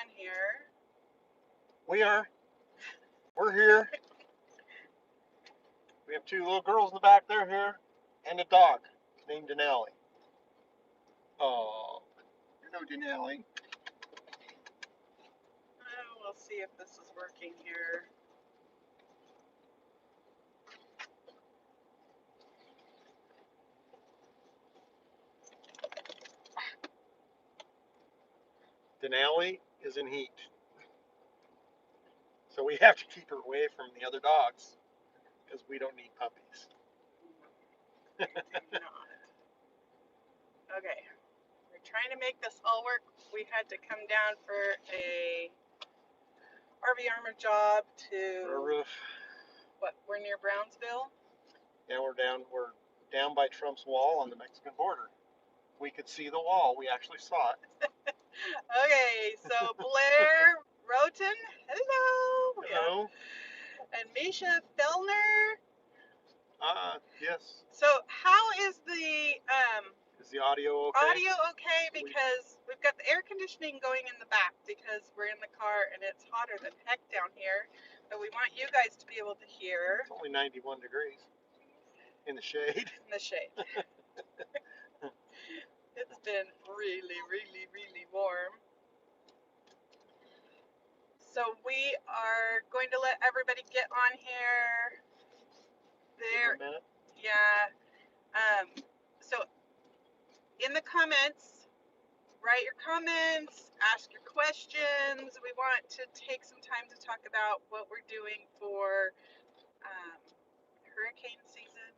on here. We are. We're here. We have two little girls in the back. They're here. And a dog named Denali. Oh, you know Denali. We'll see if this is working here. Denali is in heat. So we have to keep her away from the other dogs because we don't need puppies. Okay, we're trying to make this all work. We had to come down for a RV armor job to Our roof. What? We're near Brownsville. Yeah, we're down by Trump's wall on the Mexican border. We could see the wall. We actually saw it. Okay, so Blair Roten, hello. Hello. Yeah. And Misha Fellner. Yes. So how is the Is the audio okay? audio okay? Because we've got the air conditioning going in the back because we're in the car and it's hotter than heck down here. But we want you guys to be able to hear. It's only 91 degrees in the shade. In the shade. It's been really, really, really warm. So we are going to let everybody get on here. There. Give 'em a minute. Yeah. So in the comments, write your comments, ask your questions. We want to take some time to talk about what we're doing for hurricane season.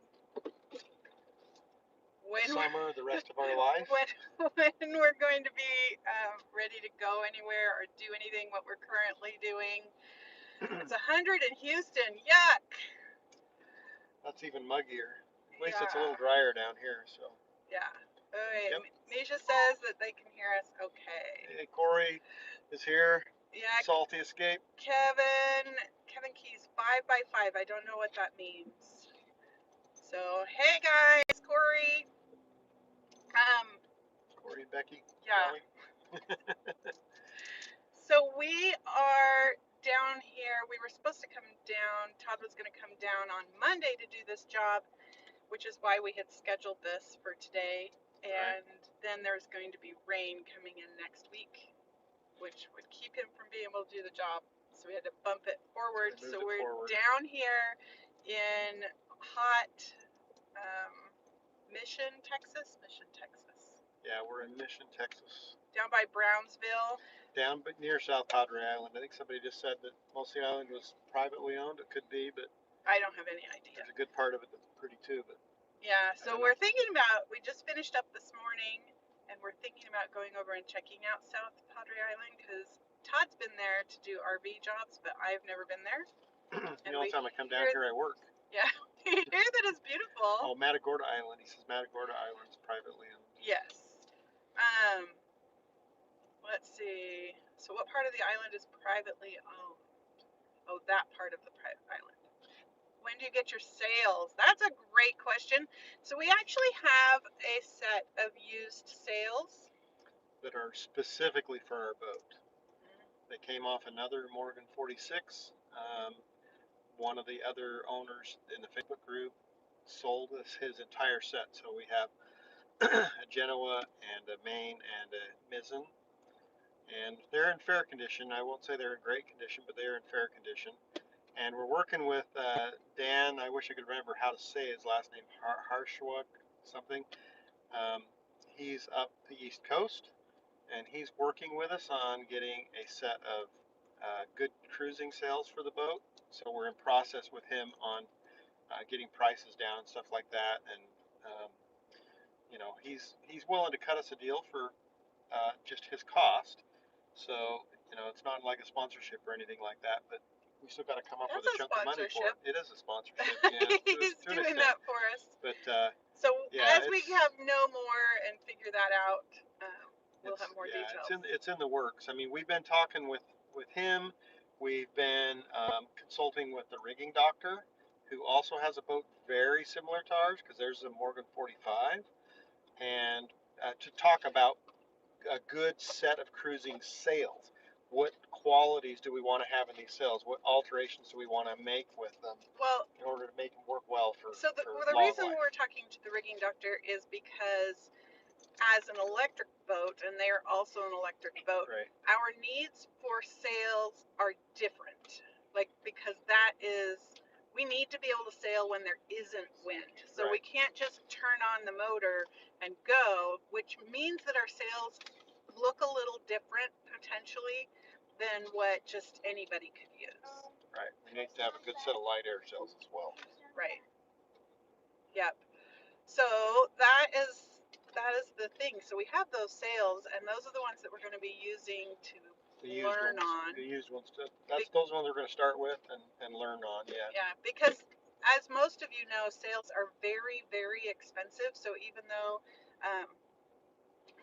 Summer, the rest of our life. When we're going to be ready to go anywhere or do anything, what we're currently doing. It's 100 in Houston. Yuck. That's even muggier. At least it's a little drier down here. So. Yeah. Okay. Yep. Misha says that they can hear us okay. Hey, Corey is here. Yeah. Salty escape. Kevin Keys 5x5. I don't know what that means. So hey guys, Corey. Corey and Becky. Yeah. So we are down here. We were supposed to come down. Todd was going to come down on Monday to do this job, which is why we had scheduled this for today. And then there's going to be rain coming in next week, which would keep him from being able to do the job. So we had to bump it forward. So we're down here in hot Mission, Texas. Yeah, we're in Mission, Texas. Down by Brownsville. Down but near South Padre Island. I think somebody just said that most of the island was privately owned. It could be, but I don't have any idea. There's a good part of it that's pretty too, but yeah. So we're thinking about. We just finished up this morning, and we're thinking about going over and checking out South Padre Island because Todd's been there to do RV jobs, but I've never been there. The only time I come down here, I work. Yeah, you hear that it's beautiful. Oh, Matagorda Island. He says Matagorda Island's privately owned. Yes. Let's see. So what part of the island is privately owned? Oh, that part of the private island. When do you get your sails? That's a great question. So we actually have a set of used sails that are specifically for our boat. They came off another Morgan 46. One of the other owners in the Facebook group sold us his entire set. So we have a Genoa and a main and a mizzen. And they're in fair condition. I won't say they're in great condition, but they're in fair condition. And we're working with Dan. I wish I could remember how to say his last name, Harshwak something. He's up the East Coast, and he's working with us on getting a set of good cruising sails for the boat. So we're in process with him on getting prices down and stuff like that. And he's willing to cut us a deal for just his cost. So it's not like a sponsorship or anything like that, but we still got to come up with a chunk of money for it. It is a sponsorship. Yeah, he's doing that for us. But so as we have no more and figure that out, we'll have more details. It's in the works. I mean, we've been talking with him. We've been consulting with the rigging doctor, who also has a boat very similar to ours, because there's a Morgan 45, and to talk about a good set of cruising sails. what qualities do we want to have in these sails? What alterations do we want to make with them Well, in order to make them work well for the long reason life? we're talking to the rigging doctor is because as an electric boat, and they are also an electric boat, Right. our needs for sails are different. Like, because we need to be able to sail when there isn't wind. So we can't just turn on the motor and go, which means that our sails look a little different potentially than what just anybody could use. Right. We need to have a good set of light air sails as well. Right. Yep. So that is the thing. So we have those sails, and those are the ones that we're going to be using to learn on. The used ones. Those ones we're going to start with and learn on. Yeah. Yeah, because as most of you know, sails are very, very expensive. So even though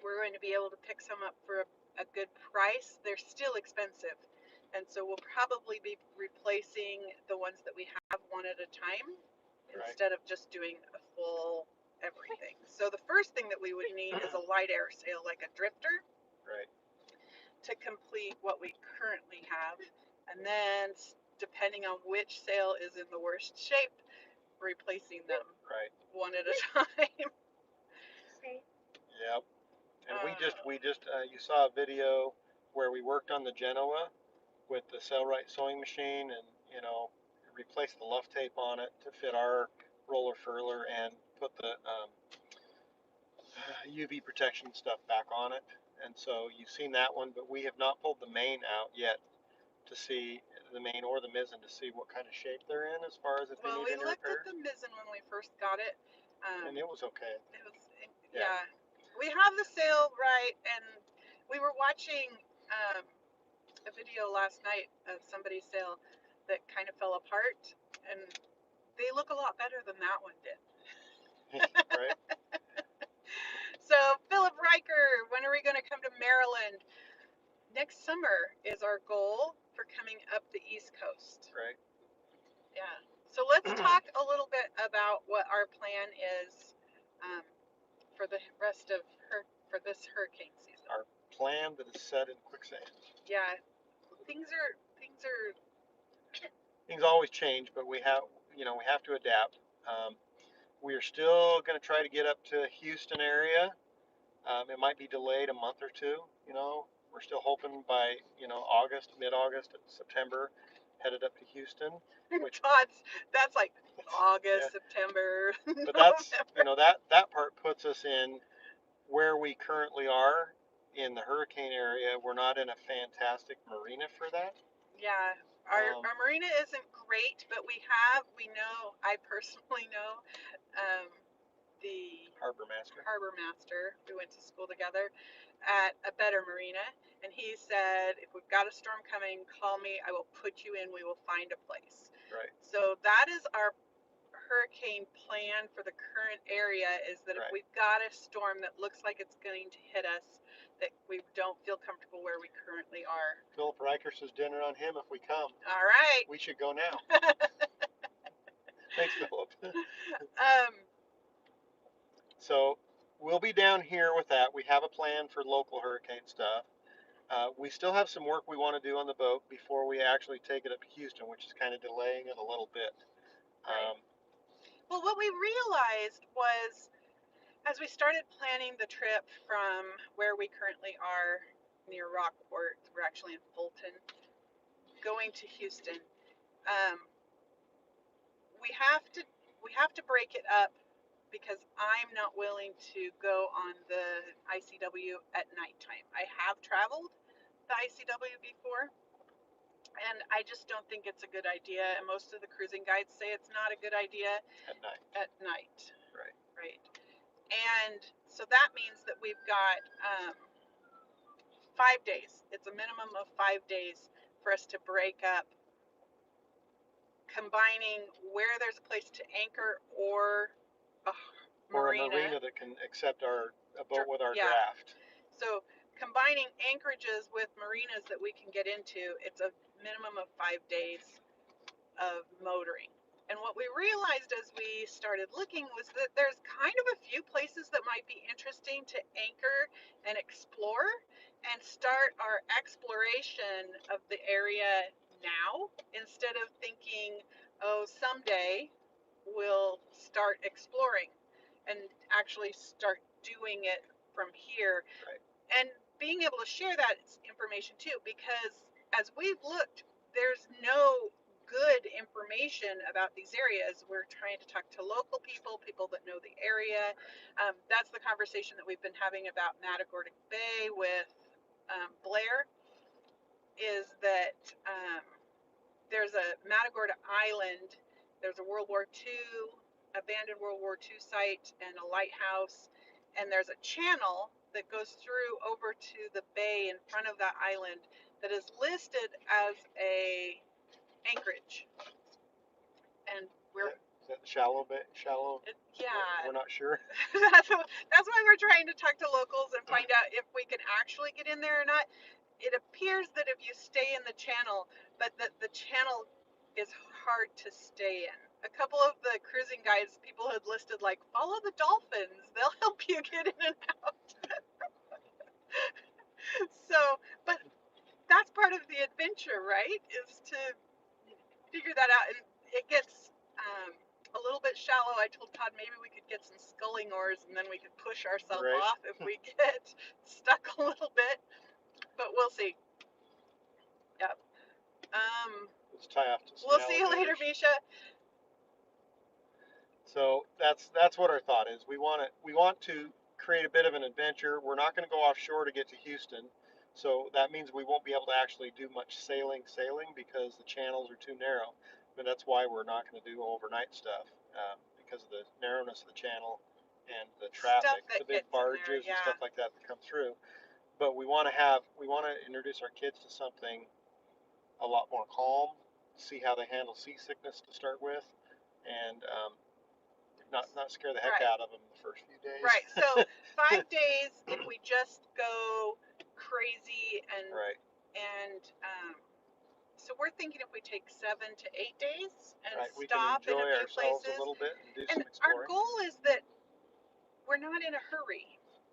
we're going to be able to pick some up for a good price, they're still expensive. And so we'll probably be replacing the ones that we have one at a time instead of just doing a full everything. So the first thing that we would need is a light air sail, like a drifter, Right. to complete what we currently have. And then, depending on which sail is in the worst shape, replacing them one at a time. Yep. And we just you saw a video where we worked on the Genoa with the Sailrite sewing machine, and replaced the luff tape on it to fit our roller furler and put the UV protection stuff back on it. And so you've seen that one, but we have not pulled the main out yet to see the main or the mizzen to see what kind of shape they're in as far as if they need any repairs. Well, we looked at the mizzen when we first got it. And it was okay. It was, yeah. We have the sail right, and we were watching a video last night of somebody's sail that kind of fell apart, and they look a lot better than that one did. Right. So, Philip Riker, when are we going to come to Maryland? Next summer is our goal for coming up the East Coast. Right. Yeah. So let's talk a little bit about what our plan is for the rest of for this hurricane season. Our plan that is set in quicksand. Yeah. Things always change, but we have to adapt. We are still going to try to get up to Houston area. It might be delayed a month or two. We're still hoping by August, mid-August, September, headed up to Houston. Which that's like August, September. But that's that part puts us in where we currently are in the hurricane area. We're not in a fantastic marina for that. Yeah. Our marina isn't great, but I personally know the harbor master. We went to school together at a better marina, and he said, if we've got a storm coming, call me, I will put you in, we will find a place. Right. So that is our hurricane plan for the current area, is that if we've got a storm that looks like it's going to hit us, that we don't feel comfortable where we currently are. Philip Riker says dinner on him if we come. All right. We should go now. Thanks, Philip. So we'll be down here with that. We have a plan for local hurricane stuff. We still have some work we want to do on the boat before we actually take it up to Houston, which is kind of delaying it a little bit. Well, what we realized was, as we started planning the trip from where we currently are near Rockport, we're actually in Fulton, going to Houston, we have to break it up, because I'm not willing to go on the ICW at nighttime. I have traveled the ICW before, and I just don't think it's a good idea. And most of the cruising guides say it's not a good idea at night. Right. And so that means that we've got 5 days. It's a minimum of 5 days for us to break up, combining where there's a place to anchor or a marina that can accept a boat with our draft. So combining anchorages with marinas that we can get into, it's a minimum of 5 days of motoring. And what we realized as we started looking was that there's kind of a few places that might be interesting to anchor and explore. and start our exploration of the area now instead of thinking, oh, someday we'll start exploring, and actually start doing it from here. Right. And being able to share that information too, because as we've looked, there's no good information about these areas. We're trying to talk to local people, people that know the area. That's the conversation that we've been having about Matagorda Bay with Blair, is that there's a Matagorda Island, there's a World War II, abandoned World War II site and a lighthouse, and there's a channel that goes through over to the bay in front of that island that is listed as a anchorage. And we're Is that shallow bit? Shallow? yeah, We're not sure. that's why we're trying to talk to locals and find out if we can actually get in there or not. It appears that if you stay in the channel, but that the channel is hard to stay in. A couple of the cruising guides, people had listed like, follow the dolphins, they'll help you get in and out. So, but that's part of the adventure, right? Is to figure that out. And it gets a little bit shallow. I told Todd maybe we could get some sculling oars and then we could push ourselves Right. off if we get stuck a little bit. But we'll see. Yep. Let's tie off to some We'll see you later, alligators. Misha. So that's what our thought is. We want to create a bit of an adventure. We're not going to go offshore to get to Houston, so that means we won't be able to actually do much sailing because the channels are too narrow. But that's why we're not going to do overnight stuff because of the narrowness of the channel and the traffic, the big barges and stuff like that come through. But we want to introduce our kids to something a lot more calm, see how they handle seasickness to start with, and not scare the heck out of them the first few days. Right. So 5 days if we just go crazy and right. And so we're thinking if we take 7 to 8 days and right. We stop can in enjoy a few ourselves places. a little bit and do And some exploring. our goal is that we're not in a hurry.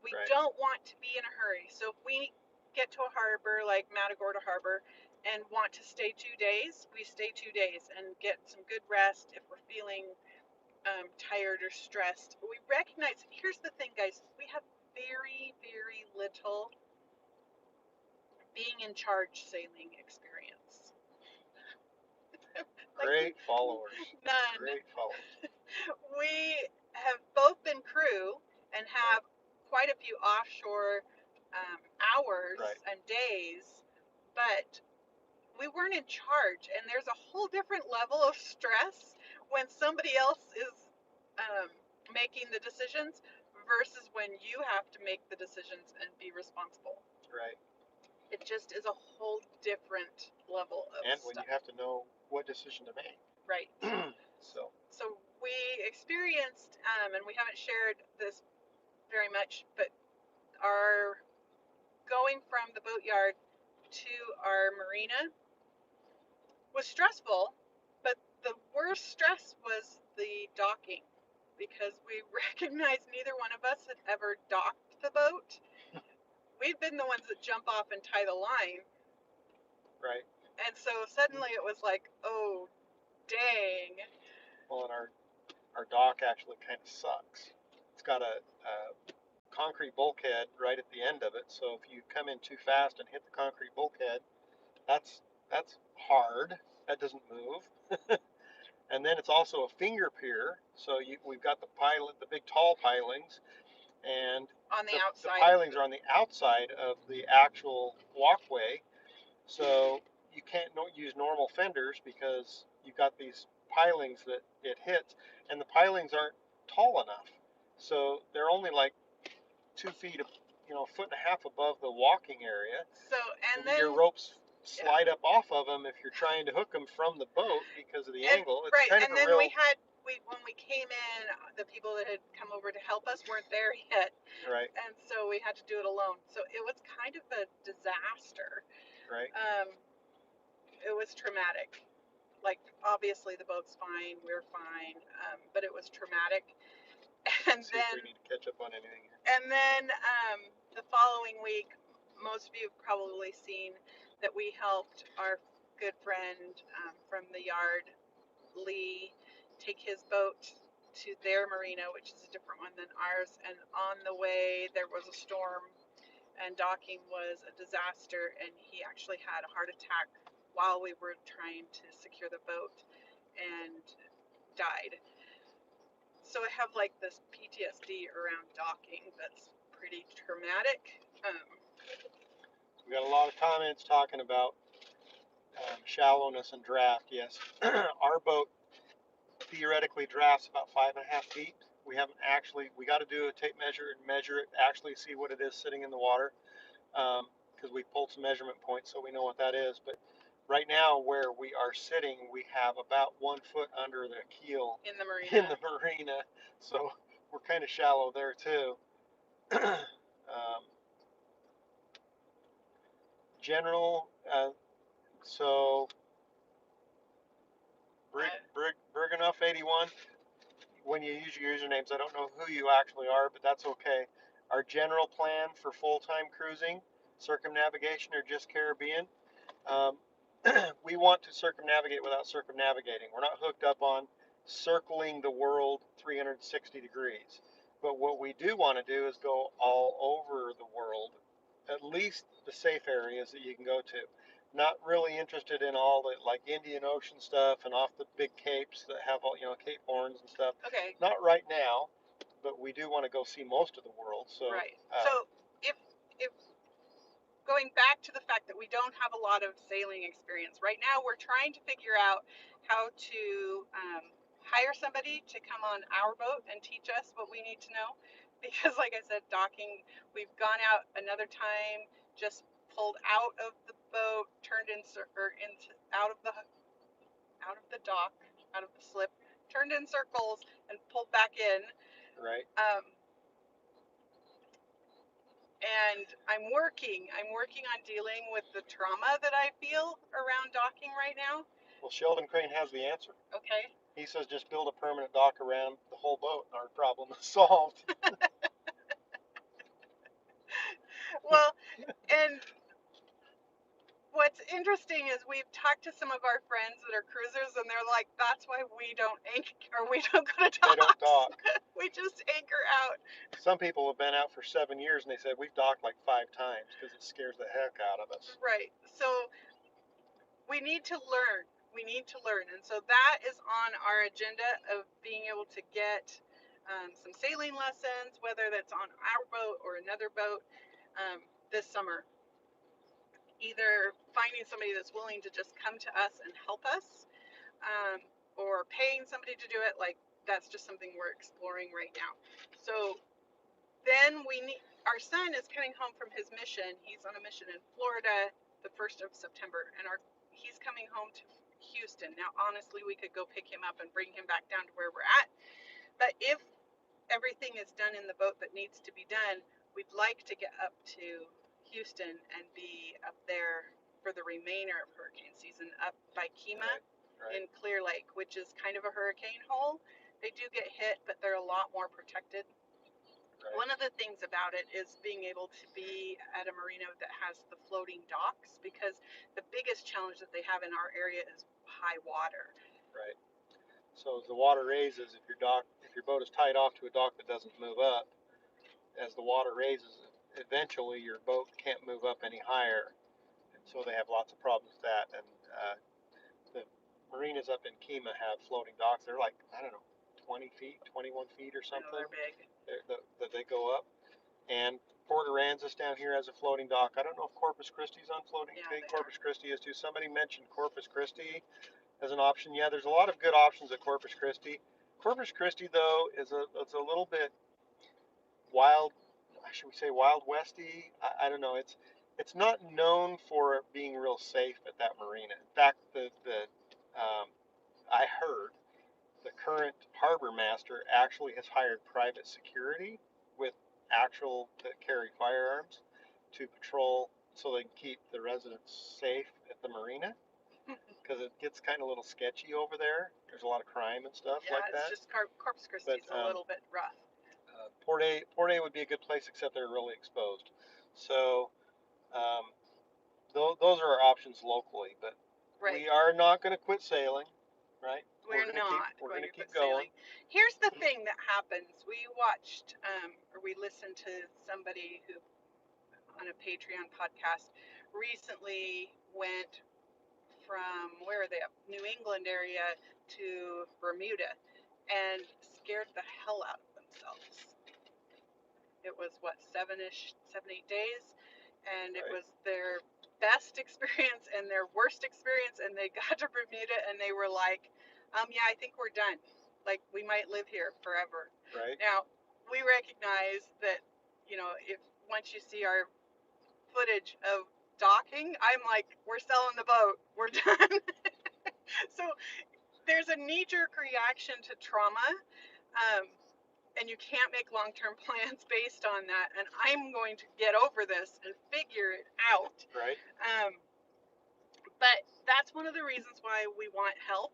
We don't want to be in a hurry. So if we get to a harbor like Matagorda Harbor and want to stay 2 days, we stay 2 days and get some good rest if we're feeling tired or stressed. But we recognize, here's the thing, guys, we have very, very little being in charge sailing experience. Great followers. None. Great followers. We have both been crew and have quite a few offshore hours and days, but we weren't in charge. And there's a whole different level of stress when somebody else is making the decisions versus when you have to make the decisions and be responsible. Right. It just is a whole different level of and stuff. when you have to know what decision to make. Right. So we experienced, and we haven't shared this very much, but our going from the boatyard to our marina was stressful, but the worst stress was the docking, because we recognized neither one of us had ever docked the boat. We'd been the ones that jump off and tie the line. Right. And so suddenly it was like, oh, dang. Well, and our dock actually kind of sucks. It's got a concrete bulkhead right at the end of it, so if you come in too fast and hit the concrete bulkhead, that's hard. That doesn't move. And then it's also a finger pier, so we've got the big tall pilings, and on the outside. The pilings are on the outside of the actual walkway, so you can't use normal fenders because you've got these pilings that it hits, and the pilings aren't tall enough, so they're only like 2 feet, a foot and a half above the walking area. So and then your ropes slide up off of them if you're trying to hook them from the boat because of the angle. It's right, kind and of then when we came in, the people that had come over to help us weren't there yet. Right. And so we had to do it alone. So it was kind of a disaster. Right. It was traumatic. Like, obviously the boat's fine, we're fine, but it was traumatic. And see if we need to catch up on anything. And then the following week, most of you have probably seen that we helped our good friend from the yard, Lee, take his boat to their marina, which is a different one than ours. And on the way, there was a storm, and docking was a disaster. And he actually had a heart attack while we were trying to secure the boat, and died. So I have like this PTSD around docking that's pretty traumatic. We got a lot of comments talking about shallowness and draft. Yes, our boat theoretically drafts about 5.5 feet. We haven't actually. We got to do a tape measure and measure it. Actually, see what it is sitting in the water, because we pulled some measurement points, so we know what that is. But right now, where we are sitting, we have about 1 foot under the keel in the marina. in the marina, so we're kind of shallow there too. General, so Briganoff 81. When you use your usernames, I don't know who you actually are, but that's okay. Our general plan for full-time cruising, circumnavigation, or just Caribbean, we want to circumnavigate without circumnavigating. We're not hooked up on circling the world 360 degrees. But what we do want to do is go all over the world, at least the safe areas that you can go to. Not really interested in all the like Indian Ocean stuff and off the big capes that have all, Cape Horns and stuff. Okay. Not right now, but we do want to go see most of the world. So right. So if going back to the fact that we don't have a lot of sailing experience right now, we're trying to figure out how to hire somebody to come on our boat and teach us what we need to know. Because, like I said, docking, we've gone out another time, just pulled out of the boat, turned in out of the dock, out of the slip, turned in circles, and pulled back in. Right. And I'm working on dealing with the trauma that I feel around docking right now. Well, Sheldon Crane has the answer. Okay. He says just build a permanent dock around the whole boat and our problem is solved. Well, and what's interesting is we've talked to some of our friends that are cruisers, and they're like, that's why we don't anchor, or we don't go to docks. They don't dock. We just anchor out. Some people have been out for 7 years and they said we've docked like 5 times because it scares the heck out of us. Right. So we need to learn. And so that is on our agenda of being able to get some sailing lessons, whether that's on our boat or another boat, this summer. Either finding somebody that's willing to just come to us and help us, or paying somebody to do it. Like, that's just something we're exploring right now. So then our son is coming home from his mission. He's on a mission in Florida the 1st of September, and he's coming home to Houston. Now, honestly, we could go pick him up and bring him back down to where we're at. But if everything is done in the boat that needs to be done, we'd like to get up to Houston and be up there for the remainder of hurricane season, up by Kima in Clear Lake, which is kind of a hurricane hole. They do get hit, but they're a lot more protected. One of the things about it is being able to be at a marina that has the floating docks, because the biggest challenge that they have in our area is high water. Right. So as the water raises, if your boat is tied off to a dock that doesn't move up, as the water raises, eventually your boat can't move up any higher. And so they have lots of problems with that. And the marinas up in Kima have floating docks. They're like, I don't know, 20 feet, 21 feet or something. They're big. That they go up. And Port Aransas down here has a floating dock. I don't know if Corpus Christi's on floating. Yeah, Corpus Christi is too. Somebody mentioned Corpus Christi as an option. Yeah, there's a lot of good options at Corpus Christi. Corpus Christi, though, it's a little bit wild. Should we say wild westy? I don't know. It's not known for being real safe at that marina. In fact, I heard the current harbor master actually has hired private security with that carry firearms to patrol so they can keep the residents safe at the marina, because it gets kind of a little sketchy over there. There's a lot of crime and stuff like that. Yeah, it's just Corpus Christi's a little bit rough. Port A would be a good place, except they're really exposed. So Those are our options locally, but Right. we are not going to quit sailing, right? We're not We're going going to to keep quit going. sailing. Here's the thing that happens. We watched, or we listened to somebody who on a Patreon podcast recently went from, where are they, up New England area to Bermuda, and scared the hell out of themselves. It was what, 7-8 days, and it Right. was their best experience and their worst experience, and they got to Bermuda and they were like, yeah, I think we're done, like we might live here forever. Right. Now we recognize that, if once you see our footage of docking, I'm like, we're selling the boat, we're done. So there's a knee-jerk reaction to trauma, um, and you can't make long-term plans based on that, and I'm going to get over this and figure it out. Right. But that's one of the reasons why we want help.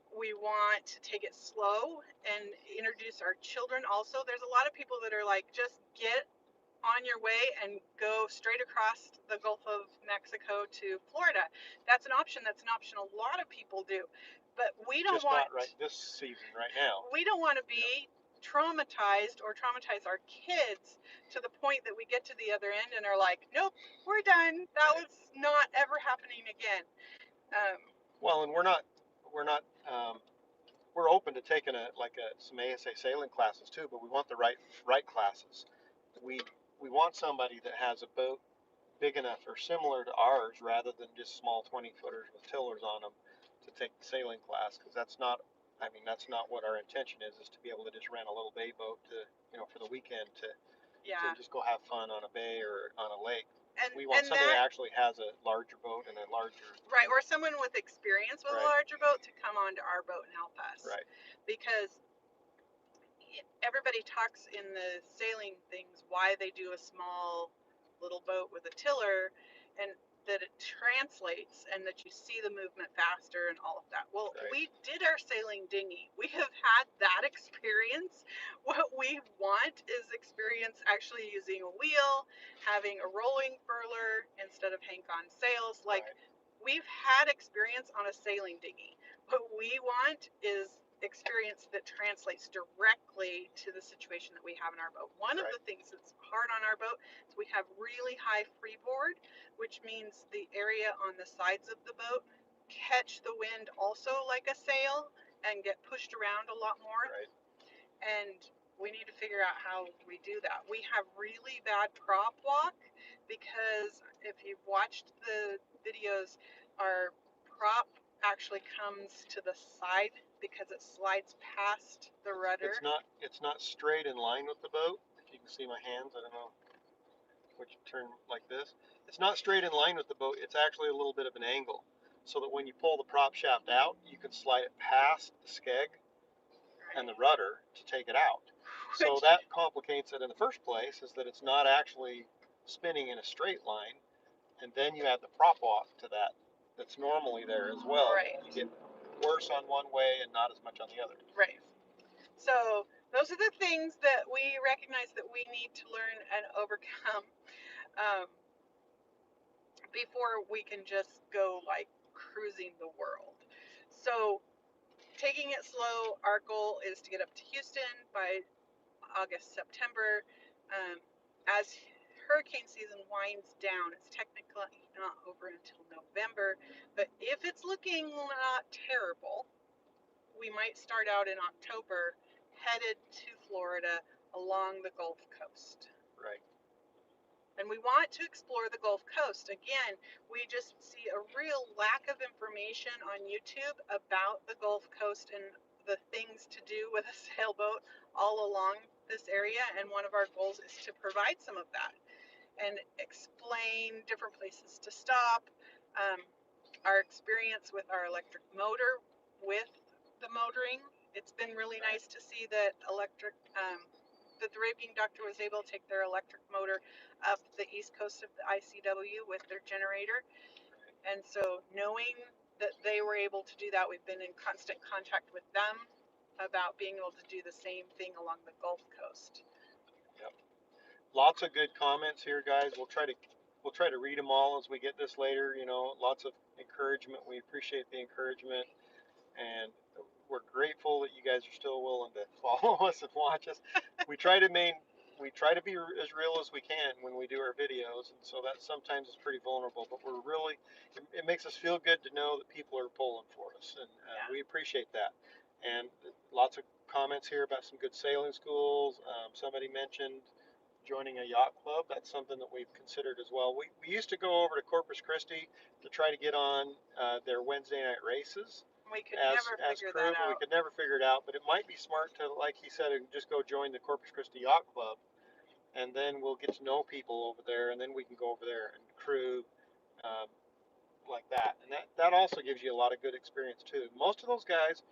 We want to take it slow and introduce our children also. There's a lot of people that are like, just get on your way and go straight across the Gulf of Mexico to Florida. That's an option. That's an option a lot of people do. But we don't Just want, not right this season, right now. we don't want to be traumatized or traumatize our kids to the point that we get to the other end and are like, nope, we're done. That was not ever happening again. Well, and we're not, we're open to taking some ASA sailing classes too, but we want the right classes. We want somebody that has a boat big enough or similar to ours, rather than just small 20-footers with tillers on them, to take the sailing class, because that's not what our intention is to be able to just rent a little bay boat to, for the weekend to just go have fun on a bay or on a lake. We want somebody that actually has a larger boat and a larger, right, or someone with experience with a larger boat to come onto our boat and help us. Right. Because everybody talks in the sailing things why they do a small little boat with a tiller, and that it translates and that you see the movement faster and all of that. Well, we did our sailing dinghy. We have had that experience. What we want is experience actually using a wheel, having a rolling furler instead of hank-on sails. Like, we've had experience on a sailing dinghy. What we want is experience that translates directly to the situation that we have in our boat. One of the things that's hard on our boat is we have really high freeboard, which means the area on the sides of the boat catch the wind also like a sail and get pushed around a lot more. And we need to figure out how we do that. We have really bad prop walk because if you've watched the videos, our prop actually comes to the side because it slides past the rudder. It's not straight in line with the boat. If you can see my hands, I don't know which turn like this. It's not straight in line with the boat. It's actually a little bit of an angle, so that when you pull the prop shaft out, you can slide it past the skeg and the rudder to take it out. So that complicates it in the first place, is that it's not actually spinning in a straight line, and then you add the prop walk to that that's normally there as well. You get worse on one way and not as much on the other. Right. So those are the things that we recognize that we need to learn and overcome before we can just go like cruising the world. So taking it slow, our goal is to get up to Houston by August, September. As hurricane season winds down, it's technically not over until November, but if it's looking not terrible, we might start out in October, headed to Florida along the Gulf Coast. Right. And we want to explore the Gulf Coast. Again, we just see a real lack of information on YouTube about the Gulf Coast and the things to do with a sailboat all along this area. And one of our goals is to provide some of that and explain different places to stop, our experience with our electric motor with the motoring. It's been really nice to see that that the Raping Doctor was able to take their electric motor up the east coast of the ICW with their generator. And so knowing that they were able to do that, we've been in constant contact with them about being able to do the same thing along the Gulf Coast. Yep. Lots of good comments here, guys. We'll try to we'll try to read them all as we get this later. You know, lots of encouragement. We appreciate the encouragement, and we're grateful that you guys are still willing to follow us and watch us. We try to be as real as we can when we do our videos, and so that sometimes is pretty vulnerable. But we're really, it makes us feel good to know that people are pulling for us, and we appreciate that. And lots of comments here about some good sailing schools. Somebody mentioned joining a yacht club. That's something that we've considered as well. We used to go over to Corpus Christi to try to get on their Wednesday night races We could as never figure crew, that but we out. could never figure it out. But it might be smart to, like he said, just go join the Corpus Christi Yacht Club, and then we'll get to know people over there, and then we can go over there and crew um, like that. And that also gives you a lot of good experience too. Most of those guys,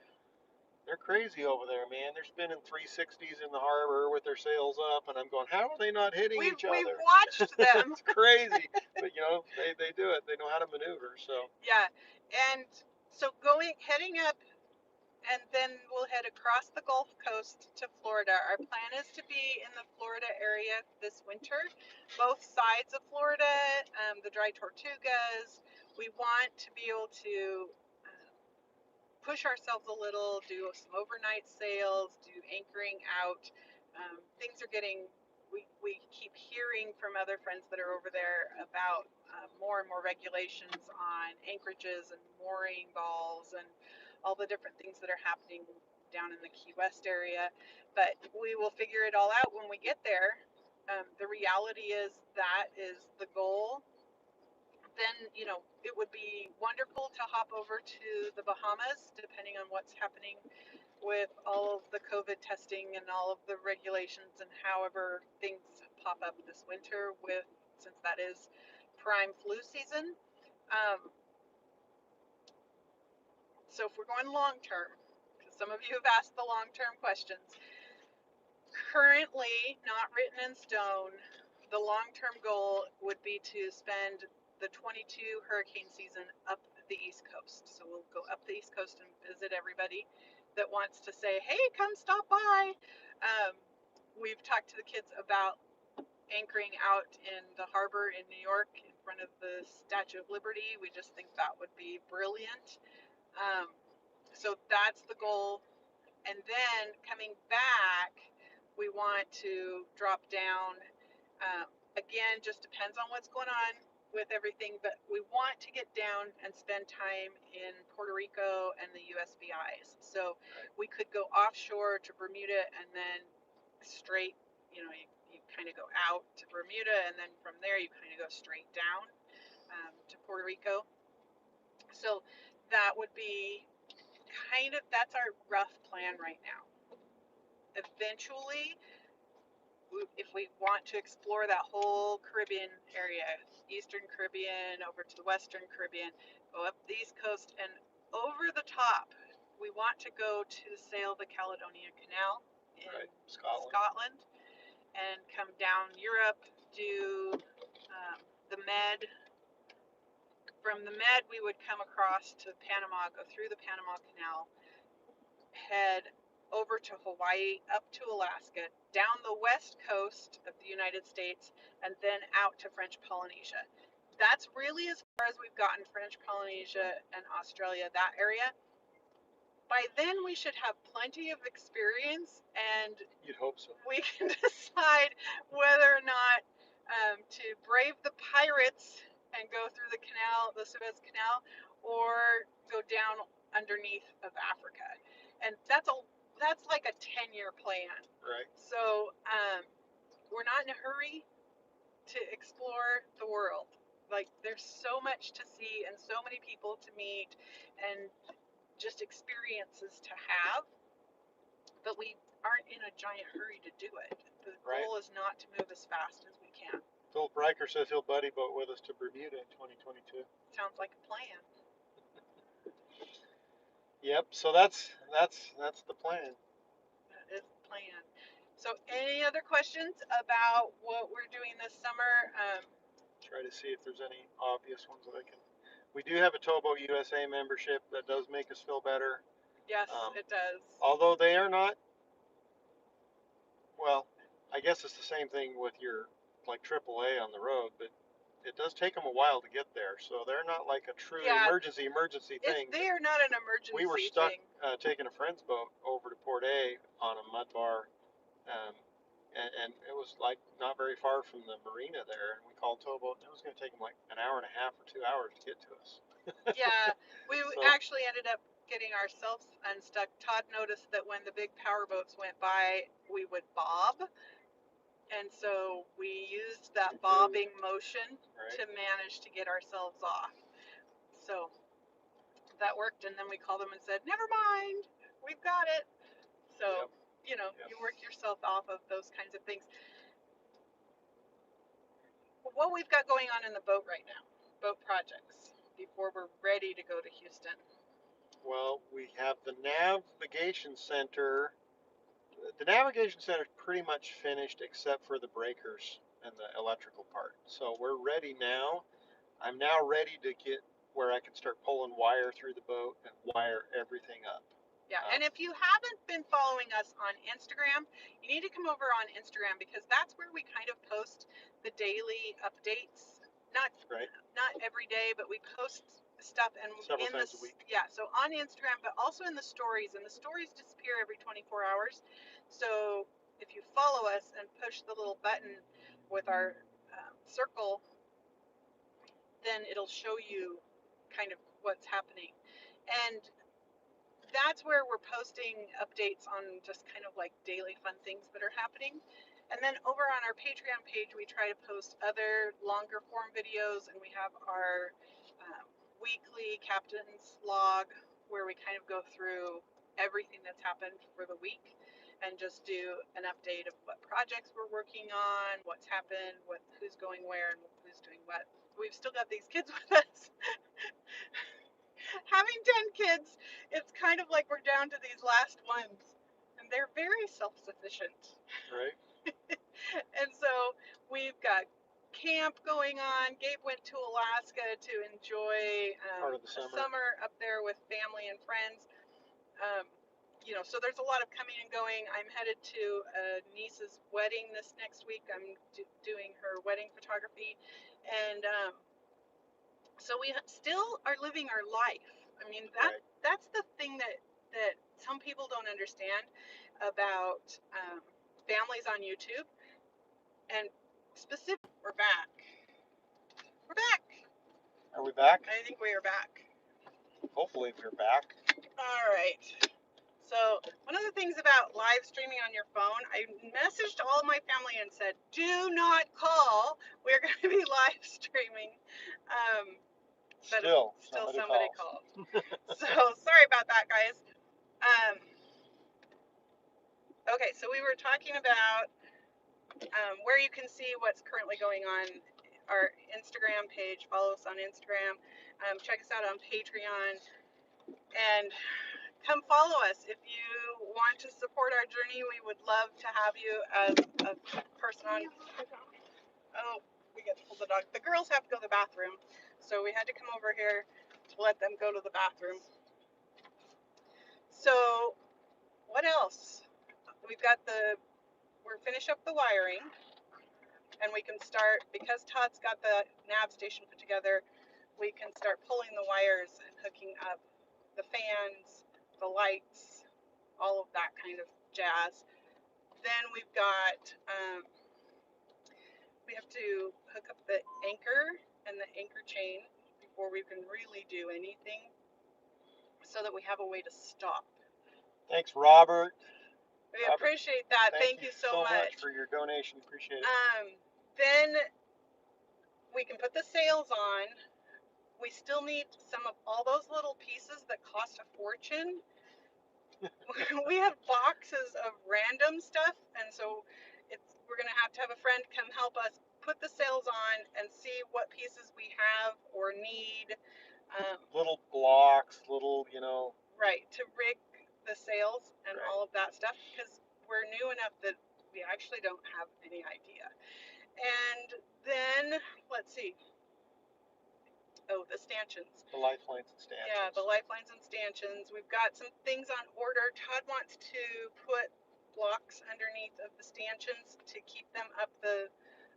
they're crazy over there, man. They're spinning 360s in the harbor with their sails up, and I'm going, how are they not hitting each We've other? watched them. It's crazy, but you know they do it. They know how to maneuver. So Yeah, and so heading up, and then we'll head across the Gulf Coast to Florida. Our plan is to be in the Florida area this winter, both sides of Florida, the Dry Tortugas. We want to be able to push ourselves a little, do some overnight sails, do anchoring out. Things are getting, we keep hearing from other friends that are over there about more and more regulations on anchorages and mooring balls and all the different things that are happening down in the Key West area. But we will figure it all out when we get there. The reality is that is the goal. Then, you know, it would be wonderful to hop over to the Bahamas, depending on what's happening with all of the COVID testing and all of the regulations and however things pop up this winter with, since that is prime flu season. So if we're going long term, because some of you have asked the long term questions, currently not written in stone, the long-term goal would be to spend the 22 hurricane season up the East Coast. So we'll go up the East Coast and visit everybody that wants to say, hey, come stop by. We've talked to the kids about anchoring out in the harbor in New York in front of the Statue of Liberty. We just think that would be brilliant. So that's the goal. And then coming back, we want to drop down. Again, just depends on what's going on with everything, but we want to get down and spend time in Puerto Rico and the USVIs. So we could go offshore to Bermuda and then straight, you know, you kind of go out to Bermuda, and then from there you kind of go straight down to Puerto Rico. So that would be that's our rough plan right now. Eventually, if we want to explore that whole Caribbean area, Eastern Caribbean over to the Western Caribbean, go up the East Coast and over the top, we want to go to sail the Caledonian Canal in Scotland and come down Europe, do the Med. From the Med, we would come across to Panama, go through the Panama Canal, head over to Hawaii, up to Alaska, down the west coast of the United States, and then out to French Polynesia. That's really as far as we've gotten, French Polynesia and Australia, that area. By then we should have plenty of experience, and you'd hope so. We can decide whether or not to brave the pirates and go through the canal, the Suez Canal, or go down underneath of Africa. And that's like a 10-year plan. Right. So we're not in a hurry to explore the world. Like, there's so much to see and so many people to meet and just experiences to have, but we aren't in a giant hurry to do it. The goal is not to move as fast as we can. Phil Riker says he'll buddy boat with us to Bermuda in 2022. Sounds like a plan. Yep. So that's the plan. That is the plan. So, any other questions about what we're doing this summer? Try to see if there's any obvious ones that I can. We do have a Towboat USA membership that does make us feel better. Yes, it does. Although they are not. Well, I guess it's the same thing with your like AAA on the road, but it does take them a while to get there. So they're not like a true Yeah, emergency thing. they are not an We were emergency stuck thing. taking a friend's boat over to Port A on a mud bar, and it was like not very far from the marina there. And we called towboat, and it was going to take them like an hour and a half or 2 hours to get to us. Yeah, we So actually ended up getting ourselves unstuck. Todd noticed that when the big power boats went by, we would bob. And so we used that bobbing motion to manage to get ourselves off. So that worked. And then we called them and said, never mind, we've got it. So, you work yourself off of those kinds of things. What we've got going on in the boat right now, boat projects, before we're ready to go to Houston. Well, we have the navigation center. The navigation center is pretty much finished except for the breakers and the electrical part. So we're ready now. I'm now ready to get where I can start pulling wire through the boat and wire everything up. Yeah, and if you haven't been following us on Instagram, you need to come over on Instagram because that's where we kind of post the daily updates. Not every day, but we post stuff and several times a week. Yeah, so on Instagram, but also in the stories, and the stories disappear every 24 hours. So if you follow us and push the little button with our circle, then it'll show you kind of what's happening. And that's where we're posting updates on just kind of like daily fun things that are happening. And then over on our Patreon page, we try to post other longer form videos, and we have our weekly captain's log where we kind of go through everything that's happened for the week and just do an update of what projects we're working on, what's happened, who's going where, and who's doing what. We've still got these kids with us. Having 10 kids, it's kind of like we're down to these last ones, and they're very self-sufficient. Right. And so we've got camp going on. Gabe went to Alaska to enjoy Part of the a summer. summer up there with family and friends. So there's a lot of coming and going. I'm headed to a niece's wedding this next week. I'm doing her wedding photography, and so we still are living our life. I mean, that's the thing that some people don't understand about families on YouTube. And specifically, we're back. We're back. Are we back? I think we are back. Hopefully we're back. All right. So one of the things about live streaming on your phone, I messaged all my family and said, do not call. We're going to be live streaming. But Still somebody called. So sorry about that, guys. Okay, so we were talking about where you can see what's currently going on. Our Instagram page. Follow us on Instagram. Check us out on Patreon. And come follow us. If you want to support our journey, we would love to have you as a person on. Oh, we get to pull the dog. The girls have to go to the bathroom, so we had to come over here to let them go to the bathroom. So, what else? We're finish up the wiring, and we can start, because Todd's got the nav station put together, we can start pulling the wires and hooking up the fans, the lights, all of that kind of jazz. Then we've got, we have to hook up the anchor and the anchor chain before we can really do anything, so that we have a way to stop. Thanks, Robert. We appreciate that. Thank you so much for your donation. Appreciate it. Then we can put the sails on. We still need some of all those little pieces that cost a fortune. We have boxes of random stuff, and so we're gonna have to have a friend come help us put the sails on and see what pieces we have or need. Little blocks, Right, to rig the sails and all of that stuff, because we're new enough that we actually don't have any idea. And then, let's see. Oh, the stanchions. The lifelines and stanchions. Yeah, the lifelines and stanchions. We've got some things on order. Todd wants to put blocks underneath of the stanchions to keep them up the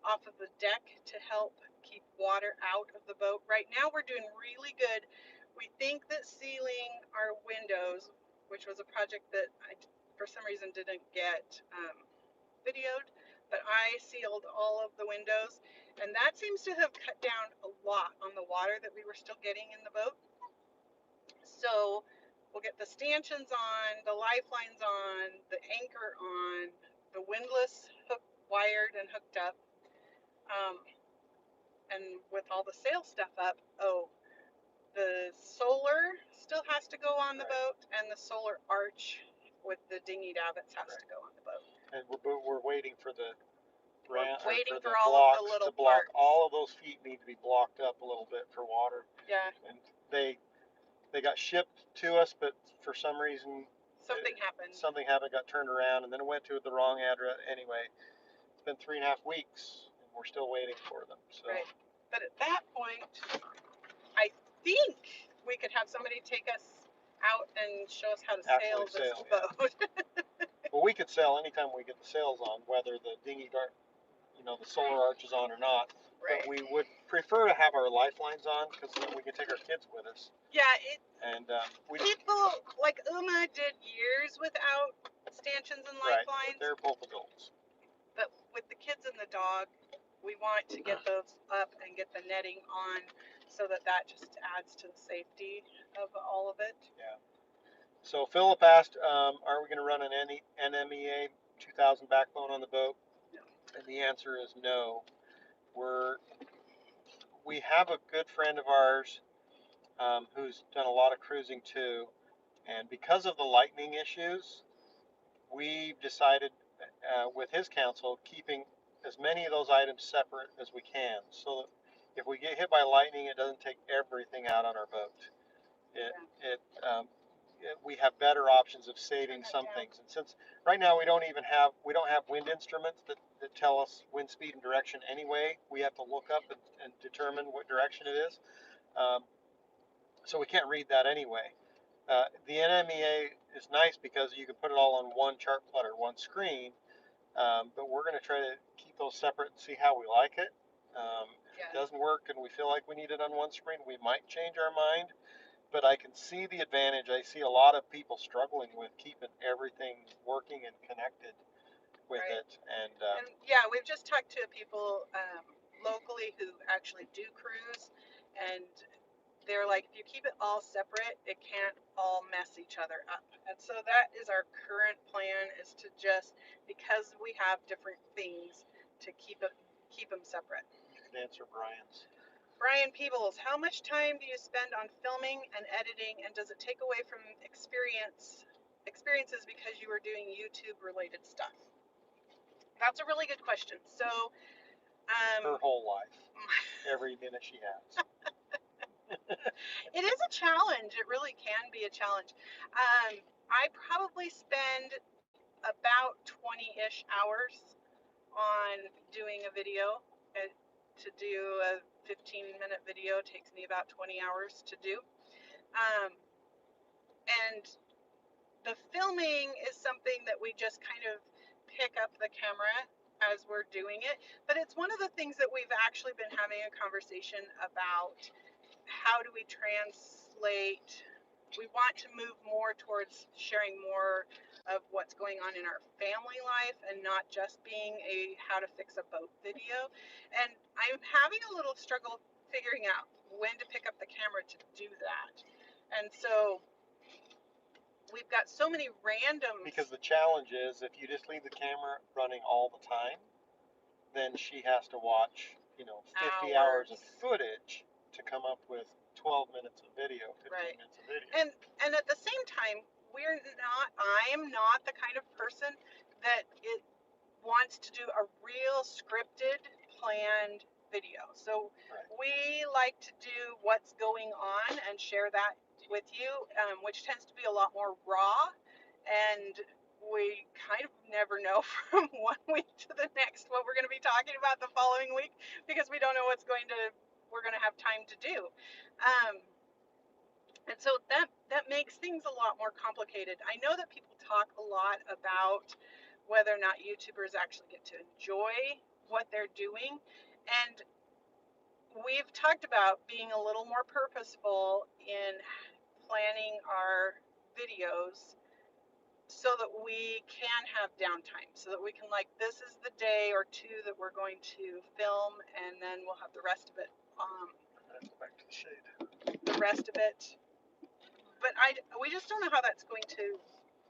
off of the deck to help keep water out of the boat. Right now we're doing really good. We think that sealing our windows, which was a project that I, for some reason, didn't get videoed, but I sealed all of the windows, and that seems to have cut down a lot on the water that we were still getting in the boat. So we'll get the stanchions on, the lifelines on, the anchor on, the windlass wired and hooked up, and with all the sail stuff up, the solar still has to go on the boat, and the solar arch with the dinghy davits has to go on the boat. And we're waiting for the waiting for blocks all of the little to block. parts. All of those feet need to be blocked up a little bit for water. Yeah. And they got shipped to us, but for some reason something happened. Something happened, got turned around, and then it went to the wrong address. Anyway, it's been 3.5 weeks, and we're still waiting for them. So. Right. But at that point, I think we could have somebody take us out and show us how to sail this boat. Yeah. Well, we could sail anytime we get the sails on, whether the dinghy the solar arch is on or not. Right. But we would prefer to have our lifelines on because then we can take our kids with us. Yeah. People like Uma did years without stanchions and lifelines. Right. They're both adults. But with the kids and the dog, we want to get those up and get the netting on so that just adds to the safety of all of it. Yeah. So Philip asked, are we going to run an NMEA 2000 backbone on the boat? No. And the answer is no. We have a good friend of ours who's done a lot of cruising too, and because of the lightning issues, we've decided with his counsel keeping as many of those items separate as we can, so that if we get hit by lightning, it doesn't take everything out on our boat. We have better options of saving some things, and since right now we don't have wind instruments that tell us wind speed and direction anyway, we have to look up and determine what direction it is. So we can't read that anyway. The NMEA is nice because you can put it all on one chart plotter, one screen, but we're going to try to keep those separate and see how we like it. If it doesn't work and we feel like we need it on one screen, we might change our mind, but I can see the advantage. I see a lot of people struggling with keeping everything working and connected with it. And yeah, we've just talked to people locally who actually do cruise, and they're like, if you keep it all separate, it can't all mess each other up. And so that is our current plan, is to just, because we have different things, to keep them separate. You can answer Brian's. Brian Peebles, how much time do you spend on filming and editing, and does it take away from experiences because you are doing YouTube related stuff? That's a really good question. So her whole life, every minute she has. It is a challenge. It really can be a challenge. I probably spend about 20-ish hours on doing a video. To do a 15-minute video takes me about 20 hours to do. And the filming is something that we just kind of pick up the camera as we're doing it. But it's one of the things that we've actually been having a conversation about. How do we translate? We want to move more towards sharing more of what's going on in our family life and not just being a how to fix a boat video. And I'm having a little struggle figuring out when to pick up the camera to do that. And so we've got so many randoms. Because the challenge is, if you just leave the camera running all the time, then she has to watch 50 hours of footage to come up with 12 minutes of video, 15 minutes of video. And at the same time, I am not the kind of person that wants to do a real scripted, planned video. So we like to do what's going on and share that with you, which tends to be a lot more raw, and we kind of never know from one week to the next what we're going to be talking about the following week, because we don't know we're going to have time to do. And so that makes things a lot more complicated. I know that people talk a lot about whether or not YouTubers actually get to enjoy what they're doing. And we've talked about being a little more purposeful in planning our videos so that we can have downtime, so that we can, like, this is the day or two that we're going to film, and then we'll have the rest of it, Back to the shade. the rest of it. But we just don't know how that's going to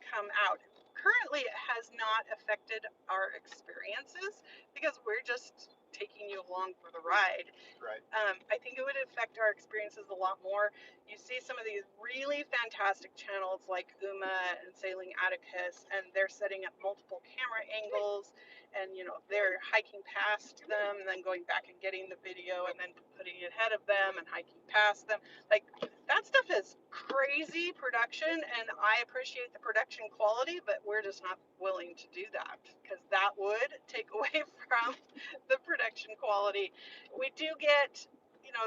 come out. Currently, it has not affected our experiences because we're just taking you along for the ride. Right. I think it would affect our experiences a lot more. You see some of these really fantastic channels like Uma and Sailing Atticus, and they're setting up multiple camera angles, and they're hiking past them and then going back and getting the video and then putting it ahead of them and hiking past them. Like, that stuff is crazy production, and I appreciate the production quality, but we're just not willing to do that because that would take away from the production quality. We do get,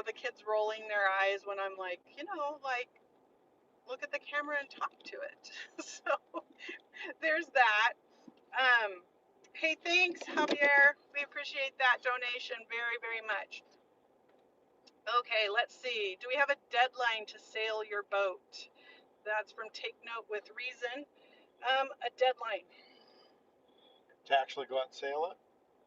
the kids rolling their eyes when I'm like, look at the camera and talk to it. So there's that. Hey, thanks, Javier. We appreciate that donation very, very much. Okay, let's see. Do we have a deadline to sail your boat? That's from Take Note with Reason. A deadline. To actually go out and sail it?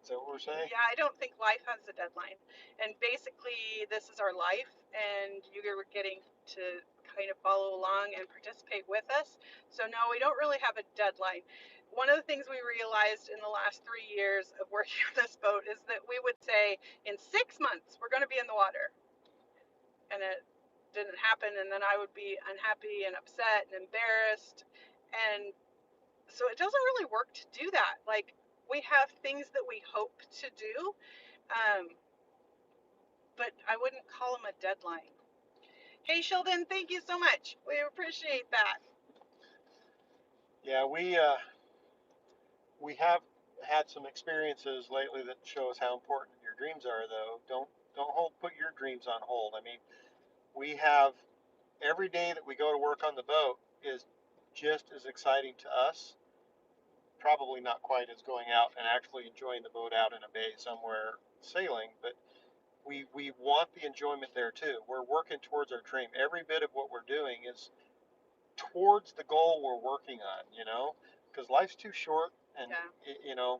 Is that what we're saying? Yeah, I don't think life has a deadline. And basically, this is our life, and you're getting to kind of follow along and participate with us. So, no, we don't really have a deadline. One of the things we realized in the last 3 years of working on this boat is that we would say, in 6 months, we're going to be in the water. And it didn't happen, and then I would be unhappy and upset and embarrassed. And so it doesn't really work to do that. Like, we have things that we hope to do, but I wouldn't call them a deadline. Hey, Sheldon, thank you so much. We appreciate that. Yeah, we have had some experiences lately that show us how important your dreams are. Though, don't put your dreams on hold. I mean, we have every day that we go to work on the boat is just as exciting to us. Probably not quite as going out and actually enjoying the boat out in a bay somewhere sailing, but we want the enjoyment there too. We're working towards our dream. Every bit of what we're doing is towards the goal we're working on, because life's too short. And, Yeah.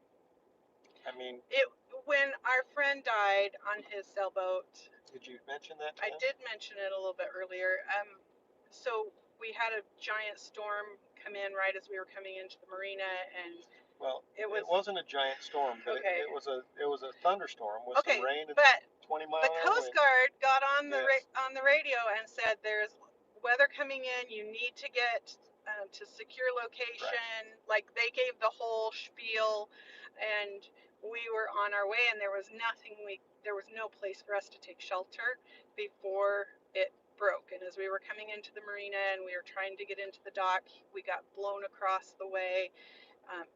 I mean, when our friend died on his sailboat. Did you mention that? I did mention it a little bit earlier. So we had a giant storm come in right as we were coming into the marina, and well, it wasn't a giant storm, but okay. it was a thunderstorm with some rain and but 20-mile the Coast Guard got on the Yes. on the radio and said there's weather coming in. You need to get to secure location. Right. Like, they gave the whole spiel, and we were on our way, and there was no place for us to take shelter before it broke. And as we were coming into the marina and we were trying to get into the dock, we got blown across the way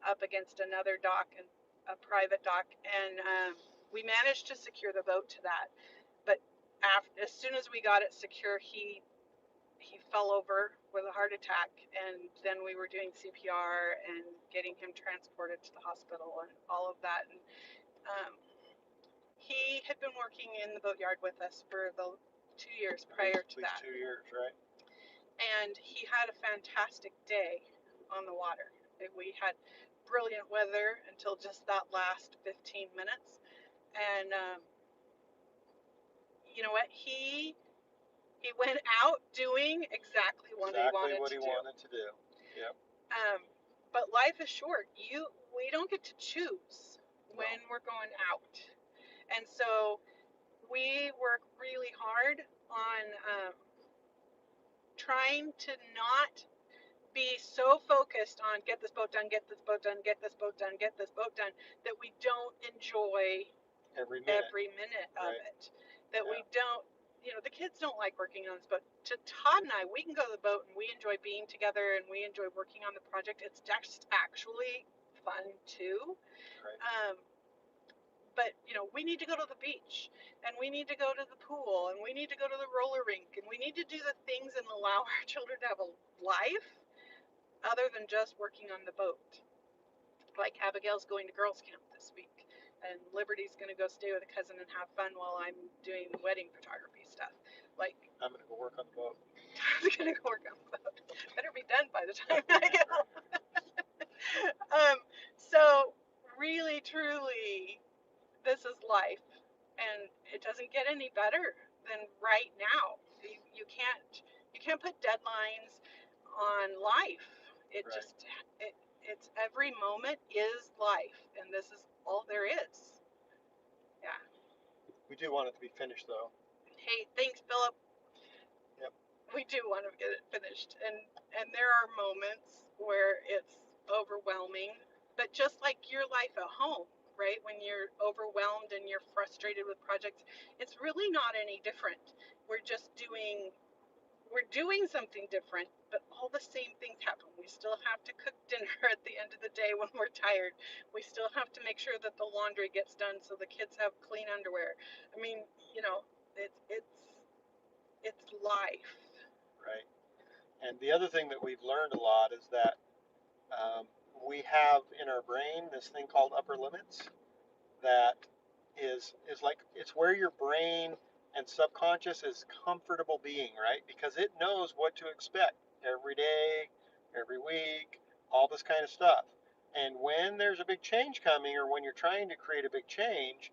up against another dock, and a private dock, and we managed to secure the boat to that. But as soon as we got it secure, he fell over with a heart attack, and then we were doing CPR and getting him transported to the hospital and all of that. And he had been working in the boatyard with us for the 2 years prior to that. 2 years, right? And he had a fantastic day on the water. We had brilliant weather until just that last 15 minutes. And you know what? He went out doing exactly what he wanted to do. Yep. But life is short. We don't get to choose when we're going out. And so we work really hard on trying to not be so focused on get this boat done, get this boat done, get this boat done, get this boat done, that we don't enjoy every minute of it. That we don't, the kids don't like working on this boat. To Todd and I, we can go to the boat and we enjoy being together and we enjoy working on the project. It's just actually fun too. Right. But we need to go to the beach, and we need to go to the pool, and we need to go to the roller rink, and we need to do the things and allow our children to have a life other than just working on the boat. Like Abigail's going to girls camp this week, and Liberty's going to go stay with a cousin and have fun while I'm doing wedding photography stuff. Like, I'm gonna go work on the boat. I'm going to go work on the boat. Better be done by the time I get home. So really, truly, this is life, and it doesn't get any better than right now. You can't put deadlines on life. It Right. just it's every moment is life, and this is all there is. Yeah. We do want it to be finished though. Hey, thanks, Philip. Yep. We do want to get it finished, and there are moments where it's overwhelming, but just like your life at home, right? When you're overwhelmed and you're frustrated with projects, it's really not any different. We're just doing something different, but all the same things happen. We still have to cook dinner at the end of the day when we're tired. We still have to make sure that the laundry gets done so the kids have clean underwear. I mean, it's life. Right. And the other thing that we've learned a lot is that we have in our brain this thing called upper limits that is like it's where your brain and subconscious is comfortable being, right? Because it knows what to expect every day, every week, all this kind of stuff. And when there's a big change coming or when you're trying to create a big change,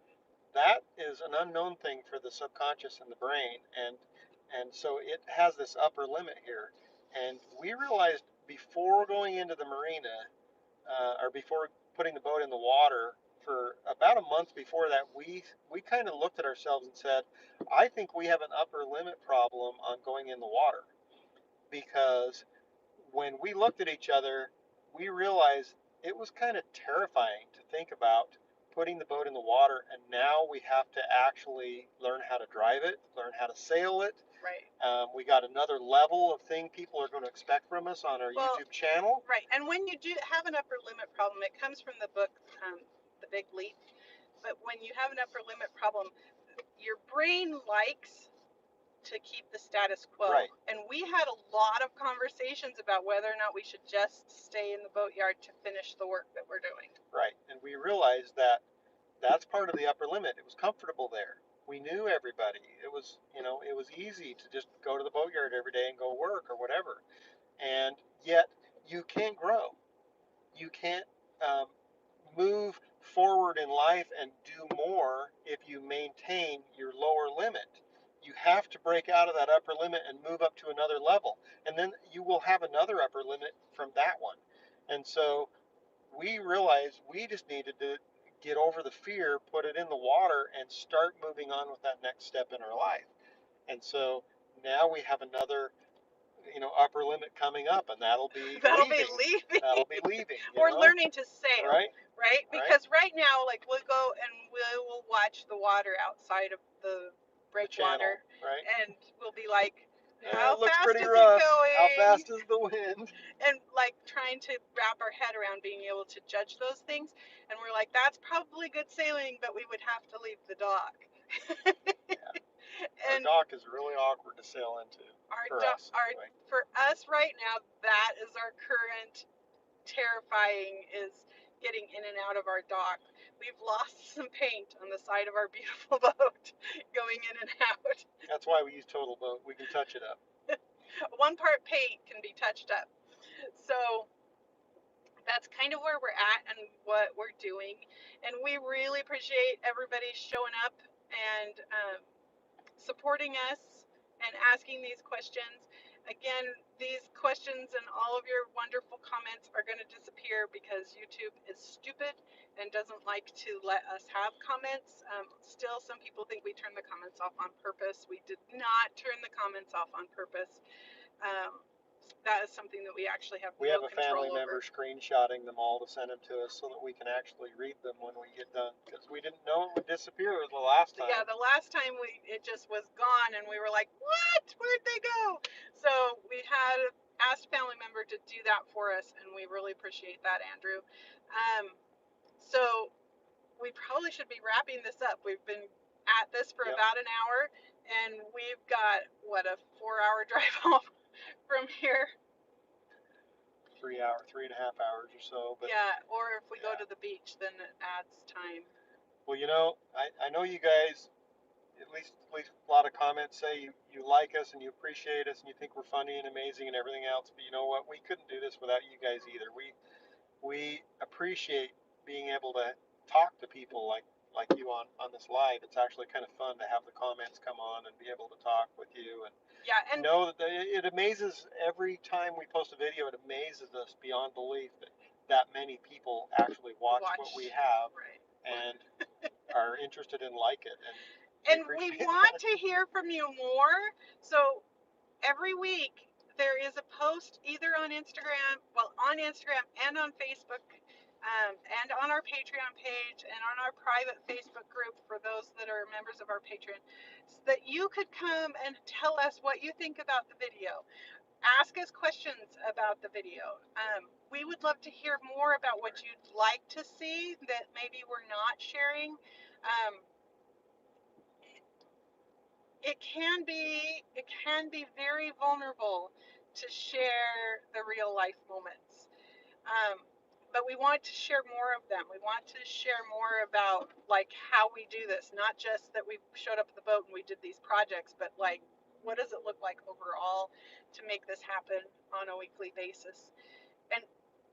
that is an unknown thing for the subconscious and the brain, and so it has this upper limit here. And we realized before going into the marina, or before putting the boat in the water, for about a month before that, we kind of looked at ourselves and said, I think we have an upper limit problem on going in the water, because when we looked at each other, we realized it was kind of terrifying to think about putting the boat in the water, and now we have to actually learn how to drive it, learn how to sail it. Right. We got another level of thing people are going to expect from us on our YouTube channel. Right. And when you do have an upper limit problem, it comes from the book, The Big Leap. But when you have an upper limit problem, your brain likes to keep the status quo. Right. And we had a lot of conversations about whether or not we should just stay in the boatyard to finish the work that we're doing. Right. And we realized that that's part of the upper limit. It was comfortable there. We knew everybody. It was, it was easy to just go to the boatyard every day and go work or whatever. And yet you can't grow. You can't move forward in life and do more if you maintain your lower limit. You have to break out of that upper limit and move up to another level. And then you will have another upper limit from that one. And so we realized we just needed to get over the fear, put it in the water, and start moving on with that next step in our life. And so now we have another, upper limit coming up, and that'll be leaving. That'll be leaving. Or learning to sail. Right? Because right now, like, we'll go and we will watch the water outside of the breakwater, right? And we'll be like, how fast pretty is rough. it going? How fast is the wind? And like trying to wrap our head around being able to judge those things. And we're like, that's probably good sailing, but we would have to leave the dock. Our dock is really awkward to sail into. For us right now, that is our current terrifying, is getting in and out of our dock. We've lost some paint on the side of our beautiful boat going in and out. That's why we use Total Boat. We can touch it up. One part paint can be touched up. So that's kind of where we're at and what we're doing. And we really appreciate everybody showing up and supporting us and asking these questions. Again, these questions and all of your wonderful comments are going to disappear because YouTube is stupid and doesn't like to let us have comments. Still, some people think we turn the comments off on purpose. We did not turn the comments off on purpose. That is something that we actually have no control over. We have a family member screenshotting them all to send them to us so that we can actually read them when we get done, because we didn't know it would disappear the last time. Yeah, the last time it just was gone, and we were like, what? Where'd they go? So we had asked a family member to do that for us, and we really appreciate that, Andrew. So we probably should be wrapping this up. We've been at this for about an hour, and we've got, a 4-hour drive home from here. 3 hours, 3.5 hours or so. But yeah, or if we go to the beach, then it adds time. Well, I know you guys, at least a lot of comments say you like us and you appreciate us and you think we're funny and amazing and everything else. But you know what? We couldn't do this without you guys either. We appreciate being able to talk to people like you on this live. It's actually kind of fun to have the comments come on and be able to talk with you and Yeah, and know that it amazes every time we post a video. It amazes us beyond belief that many people actually watch what we have right. and are interested in like it, and we And we appreciate want that. to hear from you more. So every week there is a post either on Instagram, on Instagram and on Facebook, and on our Patreon page and on our private Facebook group for those that are members of our Patreon, so that you could come and tell us what you think about the video. Ask us questions about the video. We would love to hear more about what you'd like to see that maybe we're not sharing. Um, it can be very vulnerable to share the real life moments, but we want to share more of them. We want to share more about like how we do this, not just that we showed up at the boat and we did these projects, but like what does it look like overall to make this happen on a weekly basis. And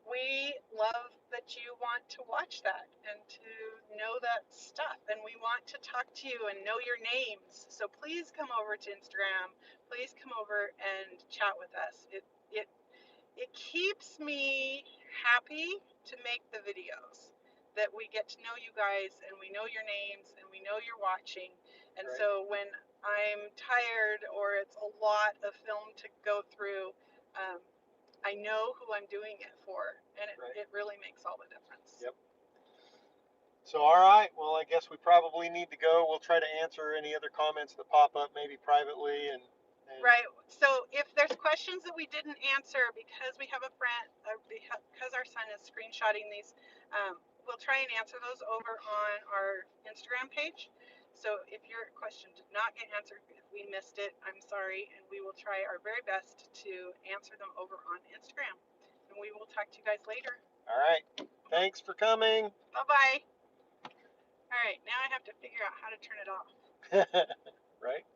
we love that you want to watch that and to know that stuff. And we want to talk to you and know your names. So please come over to Instagram. Please come over and chat with us. It keeps me happy to make the videos that we get to know you guys and we know your names and we know you're watching. And Right. so when I'm tired or it's a lot of film to go through, I know who I'm doing it for, and it really makes all the difference. Yep. So, all right. Well, I guess we probably need to go. We'll try to answer any other comments that pop up, maybe privately. And Right. So if there's questions that we didn't answer because we have a friend, because our son is screenshotting these, we'll try and answer those over on our Instagram page. So if your question did not get answered, if we missed it, I'm sorry, and we will try our very best to answer them over on Instagram. And we will talk to you guys later. all right. Thanks for coming. Bye-bye. All right, now I have to figure out how to turn it off. Right.